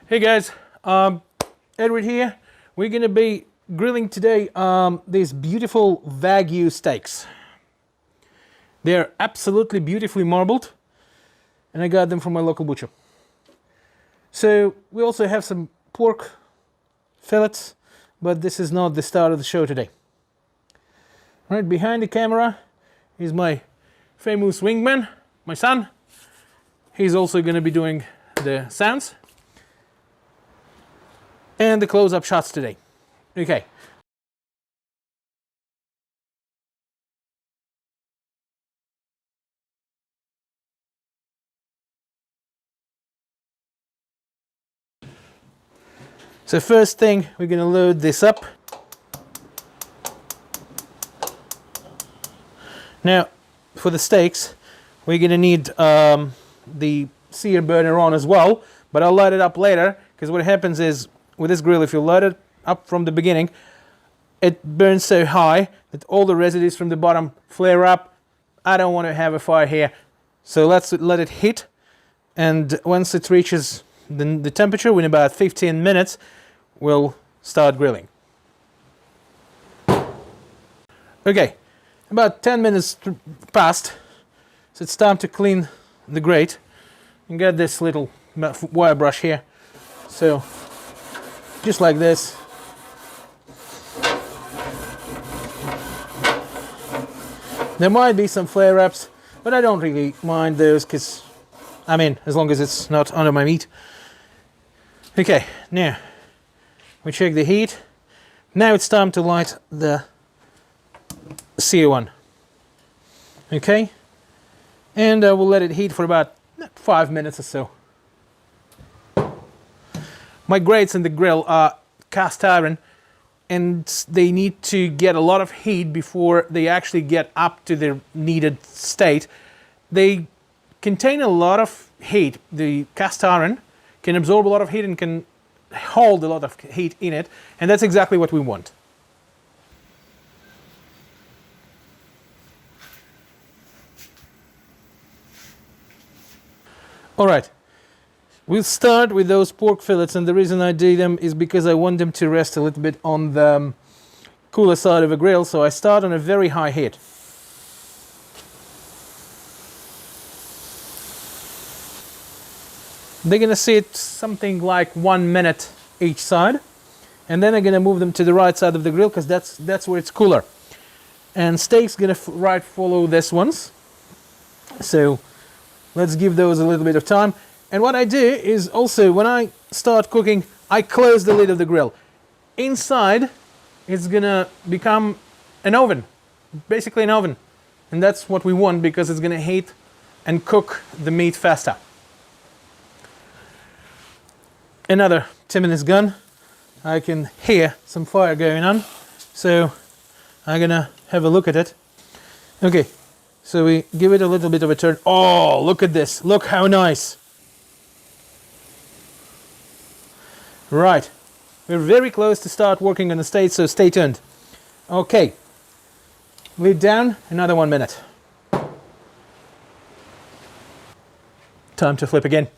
Hey guys, Edward here. We're gonna be grilling today these beautiful Wagyu steaks. They're absolutely beautifully marbled, and I got them from my local butcher. So we also have some pork fillets, but this is not the start of the show today. Right behind the camera is my famous wingman, my son. He's also gonna be doing the sounds and the close-up shots today. Okay. So first thing, we're gonna load this up. Now, for the steaks, we're gonna need the sear burner on as well, but I'll light it up later, because what happens is, with this grill, if you light it up from the beginning, it burns so high that all the residues from the bottom flare up. I don't want to have a fire here, so let's let it heat, and once it reaches the temperature, in about 15 minutes, we'll start grilling. Okay, about 10 minutes passed, so it's time to clean the grate. And get this little wire brush here, so just like this. There might be some flare-ups, but I don't really mind those, because, I mean, as long as it's not under my meat. Okay, now we check the heat. Now it's time to light the sear one. Okay, and we'll let it heat for about 5 minutes or so. My grates in the grill are cast iron, and they need to get a lot of heat before they actually get up to their needed state. They contain a lot of heat. The cast iron can absorb a lot of heat and can hold a lot of heat in it, and that's exactly what we want. All right, we'll start with those pork fillets, and the reason I do them is because I want them to rest a little bit on the cooler side of a grill, so I start on a very high heat. They're gonna sit something like 1 minute each side, and then I'm gonna move them to the right side of the grill, because that's where it's cooler. And steak's gonna right follow this ones, so let's give those a little bit of time. And what I do is also, when I start cooking, I close the lid of the grill. Inside, it's gonna become an oven, basically an oven. And that's what we want, because it's gonna heat and cook the meat faster. Another 10 minutes gone. I can hear some fire going on, so I'm gonna have a look at it. Okay. So we give it a little bit of a turn. Oh, look at this. Look how nice. Right. We're very close to start working on the steak, so stay tuned. Okay. Lid down, another 1 minute. Time to flip again.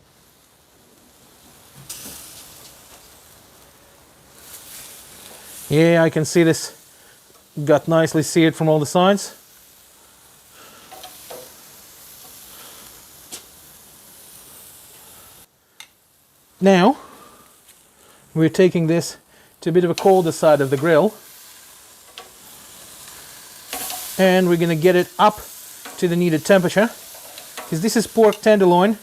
Yeah, I can see this got nicely seared from all the sides. Now, we're taking this to a bit of a colder side of the grill, and we're going to get it up to the needed temperature, because this is pork tenderloin,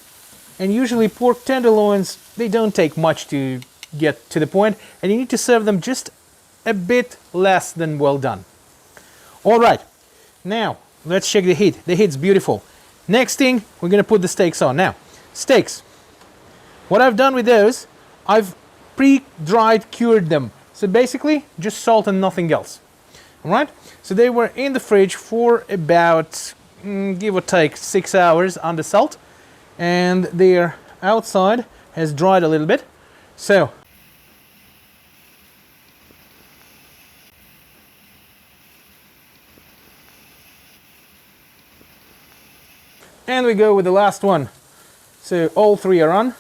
and usually pork tenderloins, they don't take much to get to the point, and you need to serve them just a bit less than well done. All right, now let's check the heat. The heat's beautiful. Next thing, we're going to put the steaks on. Now, steaks. What I've done with those, I've pre-dried, cured them. So basically, just salt and nothing else. All right? So they were in the fridge for about, give or take, 6 hours under salt. And their outside has dried a little bit. So, and we go with the last one. So all three are on.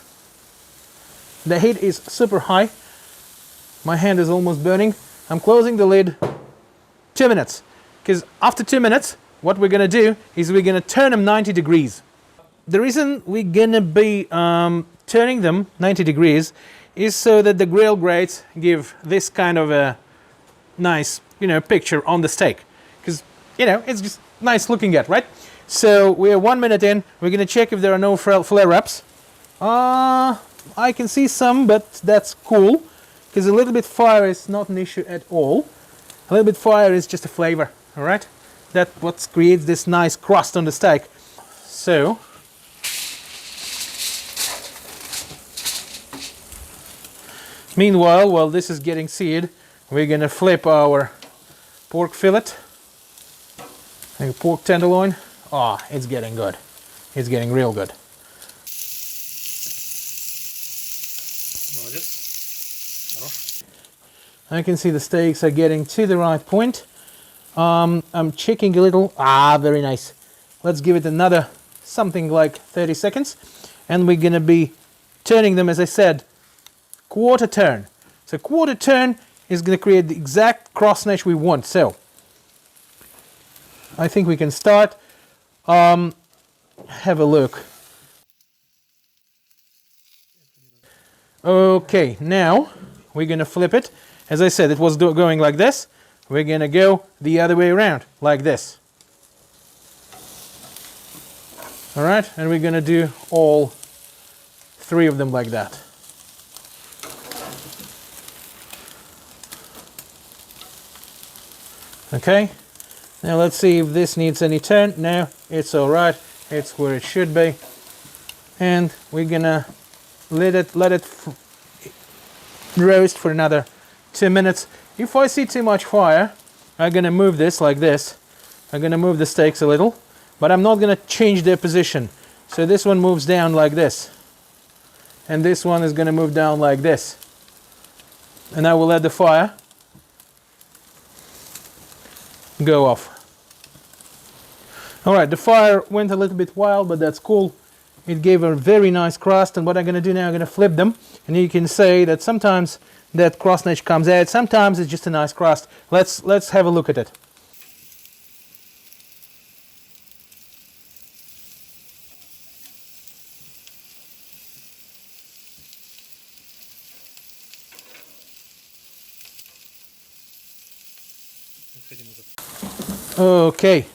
The heat is super high. My hand is almost burning. I'm closing the lid. 2 minutes. Because after 2 minutes, what we're going to do is we're going to turn them 90 degrees. The reason we're going to be turning them 90 degrees is so that the grill grates give this kind of a nice, picture on the steak. Because, it's just nice looking at, right? So we're 1 minute in. We're going to check if there are no flare-ups. I can see some, but that's cool. Because a little bit fire is not an issue at all. A little bit fire is just a flavor, all right? That's what creates this nice crust on the steak. So, meanwhile, while this is getting seared, we're going to flip our pork fillet. And pork tenderloin. Oh, it's getting good. It's getting real good. I can see the steaks are getting to the right point. I'm checking a little. Very nice. Let's give it another something like 30 seconds. And we're going to be turning them, as I said, quarter turn. So quarter turn is going to create the exact cross-hatch we want. So I think we can start. Have a look. Okay, now we're going to flip it. As I said, it was going like this. We're going to go the other way around, like this. All right, and we're going to do all 3 of them like that. Okay, now let's see if this needs any turn. No, it's all right. It's where it should be. And we're going to let it roast for another 2 minutes. If I see too much fire, I'm going to move this like this. I'm going to move the steaks a little, but I'm not going to change their position. So this one moves down like this. And this one is going to move down like this. And I will let the fire go off. Alright, the fire went a little bit wild, but that's cool. It gave a very nice crust, and what I'm going to do now, I'm going to flip them. And you can say that sometimes that cross-hatch comes out, sometimes it's just a nice crust. Let's have a look at it. Okay,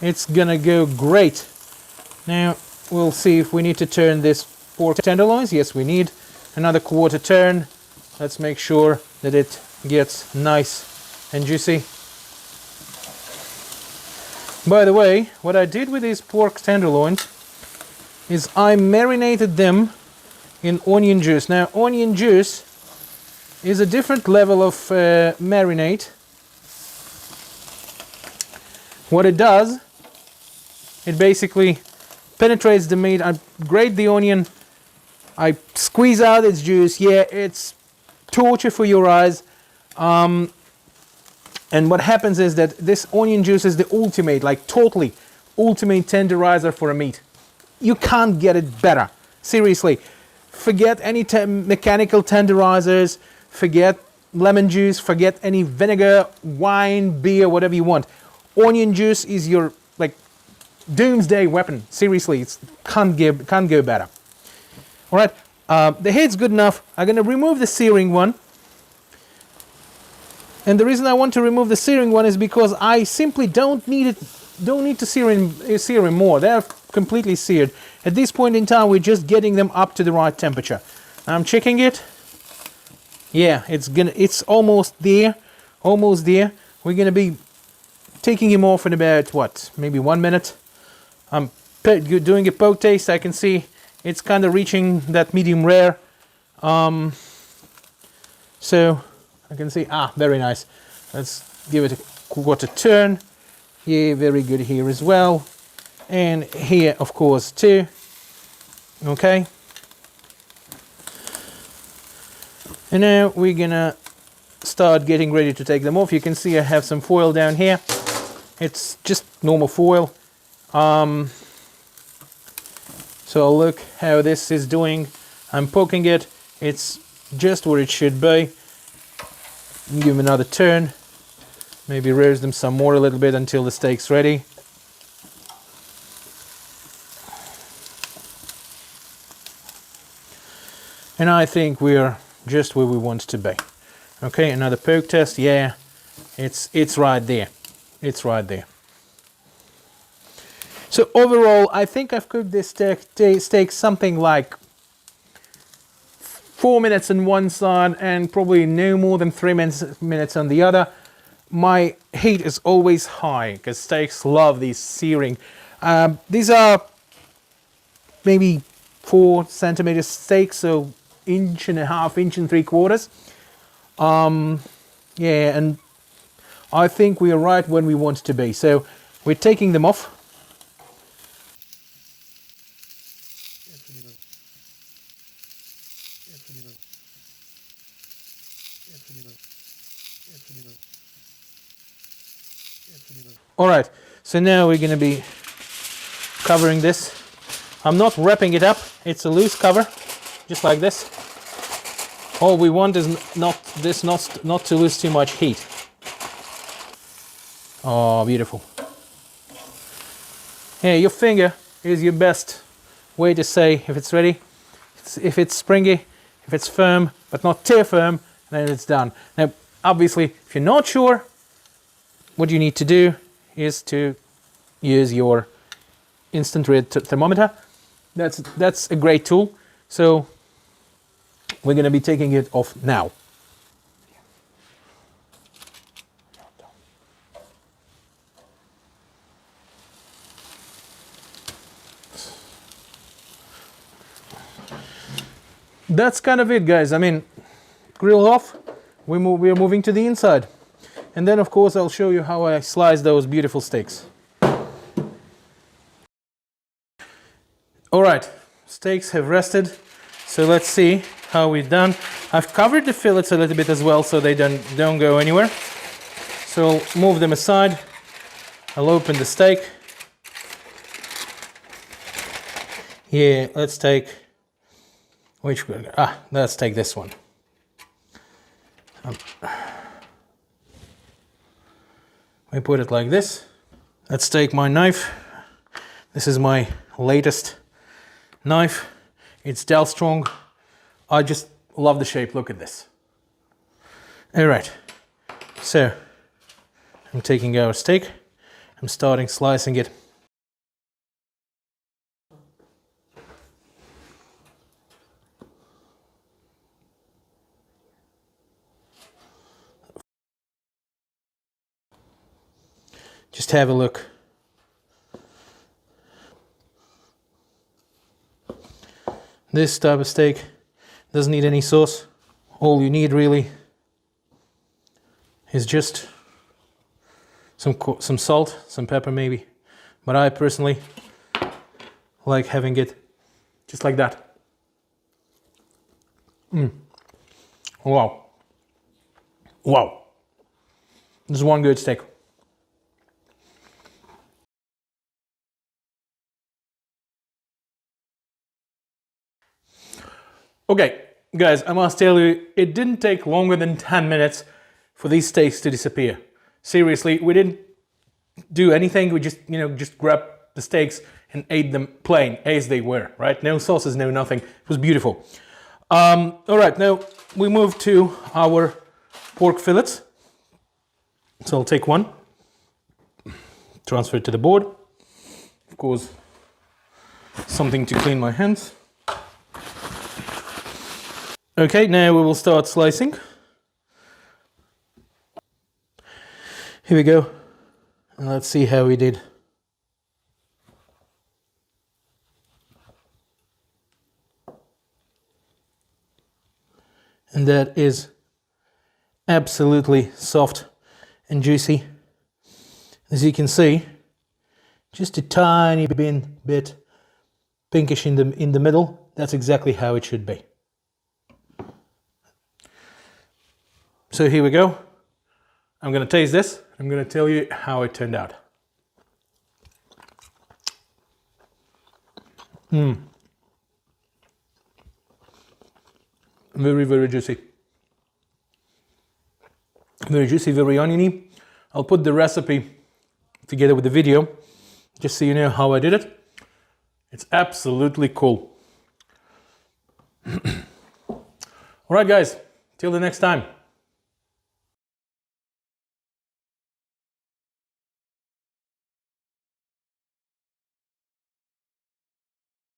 it's gonna go great. Now we'll see if we need to turn this pork tenderloins. Yes, we need another quarter turn. Let's make sure that it gets nice and juicy. By the way, what I did with these pork tenderloins is I marinated them in onion juice. Now, onion juice is a different level of marinade. What it does, it basically penetrates the meat. I grate the onion, I squeeze out its juice. Yeah, it's torture for your eyes. And what happens is that this onion juice is the ultimate, like totally ultimate tenderizer for a meat. You can't get it better. Seriously. Forget any mechanical tenderizers, forget lemon juice, forget any vinegar, wine, beer, whatever you want. Onion juice is your like doomsday weapon. Seriously, it can't go better. All right, the head's good enough. I'm going to remove the searing one. And the reason I want to remove the searing one is because I simply don't need to sear them more. They're completely seared. At this point in time, we're just getting them up to the right temperature. I'm checking it. Yeah, it's almost there. Almost there. We're going to be taking him off in about, what, maybe 1 minute. I'm doing a poke taste. I can see it's kind of reaching that medium rare. So I can see, very nice. Let's give it a quarter turn. Yeah, very good here as well. And here, of course, too. Okay. And now we're gonna start getting ready to take them off. You can see I have some foil down here. It's just normal foil. So look how this is doing. I'm poking it. It's just where it should be. Give them another turn. Maybe roast them some more a little bit until the steak's ready. And I think we're just where we want to be. Okay, another poke test. Yeah, it's right there. It's right there. So overall, I think I've cooked this steak something like 4 minutes on one side and probably no more than 3 minutes on the other. My heat is always high because steaks love these searing. These are maybe 4 centimeter steaks, so 1.5 inches, 1.75 inches. Yeah, and I think we are right when we want to be. So we're taking them off. All right, so now we're going to be covering this. I'm not wrapping it up. It's a loose cover, just like this. All we want is not to lose too much heat. Oh, beautiful. Yeah, your finger is your best way to say if it's ready. If it's springy, if it's firm, but not too firm, then it's done. Now, obviously, if you're not sure, what you need to do is to use your instant read thermometer. That's a great tool. So we're going to be taking it off now. That's kind of it, guys. I mean, grill off. We are moving to the inside. And then, of course, I'll show you how I slice those beautiful steaks. All right, steaks have rested. So let's see how we've done. I've covered the fillets a little bit as well so they don't go anywhere. So I'll move them aside. I'll open the steak. Yeah, let's take, let's take this one. I put it like this. Let's take my knife. This is my latest knife. It's Dell Strong. I just love the shape. Look at this. All right. So I'm taking our steak. I'm starting slicing it. Just have a look. This type of steak doesn't need any sauce. All you need really is just some salt, some pepper maybe. But I personally like having it just like that. Wow. Wow. This is one good steak. Okay, guys, I must tell you, it didn't take longer than 10 minutes for these steaks to disappear. Seriously, we didn't do anything. We just grabbed the steaks and ate them plain as they were, right? No sauces, no nothing. It was beautiful. All right, now we move to our pork fillets. So I'll take one, transfer it to the board. Of course, something to clean my hands. Okay, now we will start slicing. Here we go. And let's see how we did. And that is absolutely soft and juicy. As you can see, just a tiny bit pinkish in the middle. That's exactly how it should be. So here we go. I'm going to taste this. I'm going to tell you how it turned out. Very, very juicy. Very juicy, very oniony. I'll put the recipe together with the video, just so you know how I did it. It's absolutely cool. All right, guys, till the next time.